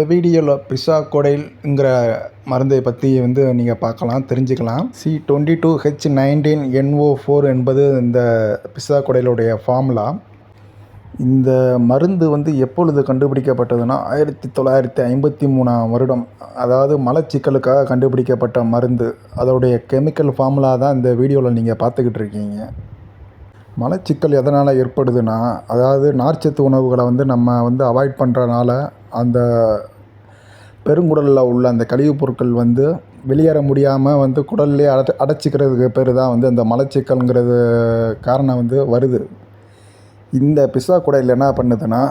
வீடியோவில் பிசாகோடைல்ங்கிற மருந்தை பற்றி நீங்கள் பார்க்கலாம், தெரிஞ்சுக்கலாம். C22H19NO4 என்பது இந்த பிசாகோடைலுடைய ஃபார்முலா. இந்த மருந்து எப்பொழுது கண்டுபிடிக்கப்பட்டதுன்னா 1953ஆம் வருடம். அதாவது மலச்சிக்கலுக்காக கண்டுபிடிக்கப்பட்ட மருந்து. அதோடைய கெமிக்கல் ஃபார்முலா தான் இந்த வீடியோவில் நீங்கள் பார்த்துக்கிட்டு இருக்கீங்க. மலச்சிக்கல் எதனால் ஏற்படுதுன்னா, அதாவது நார்ச்சத்து உணவுகளை நம்ம அவாய்ட் பண்ணுறனால அந்த பெருங்குடலில் உள்ள அந்த கழிவுப் பொருட்கள் வெளியேற முடியாமல் குடல்லே அடைச்சிக்கிறதுக்கு பேர் தான் அந்த மலச்சிக்கல்ங்கிறது காரணம் வருது. இந்த பிசாகோடைல் என்ன பண்ணுதுன்னா,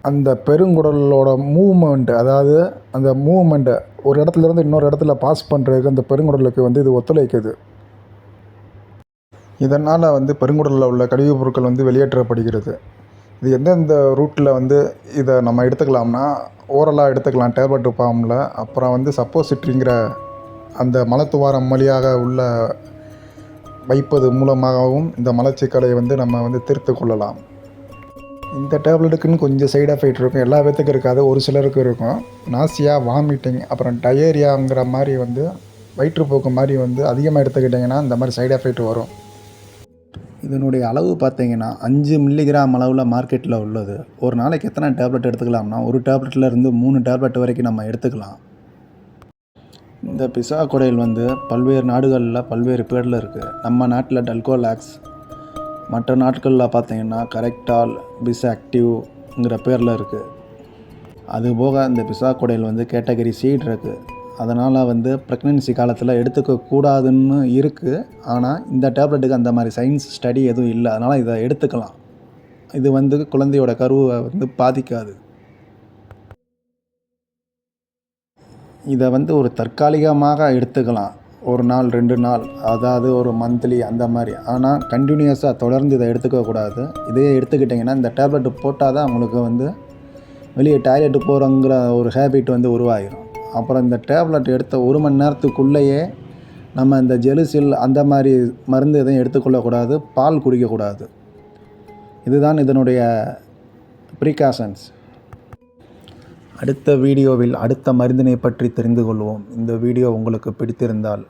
அந்த பெருங்குடலோட மூவ்மெண்ட், அதாவது அந்த மூவ்மெண்ட்டை ஒரு இடத்துலேருந்து இன்னொரு இடத்துல பாஸ் பண்ணுறதுக்கு அந்த பெருங்குடலுக்கு இது ஒத்துழைக்குது. இதனால் பெருங்குடலில் உள்ள கழிவுப் பொருட்கள் வெளியேற்றப்படுகிறது. இது எந்தெந்த ரூட்டில் இதை நம்ம எடுத்துக்கலாம்னா, ஓரலாக எடுத்துக்கலாம் டேப்லெட் ஃபார்மில். அப்புறம் சப்போசிட்ரிங்கிற அந்த மலத்துவாரம் வழியாக உள்ள வைப்பது மூலமாகவும் இந்த மலச்சிக்கலை நம்ம தீர்த்து கொள்ளலாம். இந்த டேப்லெட்டுக்குன்னு கொஞ்சம் சைடு எஃபெக்ட் இருக்கும். எல்லா பேத்துக்கும் இருக்காது, ஒரு சிலருக்கு இருக்கும். நாசியா, வாமிட்டிங், அப்புறம் டயேரியாங்கிற மாதிரி வயிற்றுப்போக்கு மாதிரி அதிகமாக எடுத்துக்கிட்டிங்கன்னா இந்த மாதிரி சைடு எஃபெக்ட் வரும். இதனுடைய அளவு பார்த்தீங்கன்னா 5 மில்லிகிராம் அளவில் மார்க்கெட்டில் உள்ளது. ஒரு நாளைக்கு எத்தனை டேப்லெட் எடுத்துக்கலாம்னா, ஒரு டேப்லெட்லேருந்து 3 டேப்லெட் வரைக்கும் நம்ம எடுத்துக்கலாம். இந்த பிசாகோடைல் பல்வேறு நாடுகளில் பல்வேறு பேரில் இருக்குது. நம்ம நாட்டில் டல்கோலாக்ஸ், மற்ற நாட்களில் பார்த்தீங்கன்னா கரெக்டால், பிஸ்ஆக்டிவ்ங்கிற பேரில் இருக்குது. அதுபோக இந்த பிசாகோடைல் கேட்டகரி சி ட்ரக்கு. அதனால் ப்ரெக்னன்சி காலத்தில் எடுத்துக்கக்கூடாதுன்னு இருக்குது. ஆனால் இந்த டேப்லெட்டுக்கு அந்த மாதிரி சயின்ஸ் ஸ்டடி எதுவும் இல்லை. அதனால் இதை எடுத்துக்கலாம். இது குழந்தையோட கருவை பாதிக்காது. இதை ஒரு தற்காலிகமாக எடுத்துக்கலாம், 1 நாள் 2 நாள், அதாவது ஒரு மந்த்லி அந்த மாதிரி. ஆனால் கண்டினியூஸாக தொடர்ந்து இதை எடுத்துக்கக்கூடாது. இதையே எடுத்துக்கிட்டிங்கன்னா இந்த டேப்லெட்டு போட்டால் தான் உங்களுக்கு வெளியே டாய்லெட்டு போகிறோங்கிற ஒரு ஹேபிட் உருவாகிடும். அப்புறம் இந்த டேப்லெட் எடுத்த 1 மணி நேரத்துக்குள்ளேயே நம்ம இந்த ஜெலுசில் அந்த மாதிரி மருந்து எதையும் எடுத்துக்கொள்ளக்கூடாது, பால் குடிக்கக்கூடாது. இதுதான் இதனுடைய ப்ரிகாஷன்ஸ். அடுத்த வீடியோவில் அடுத்த மருந்தினை பற்றி தெரிந்து கொள்வோம். இந்த வீடியோ உங்களுக்கு பிடித்திருந்தால்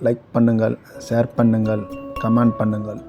லைக் பண்ணுங்கள், ஷேர் பண்ணுங்கள், கமெண்ட் பண்ணுங்கள்.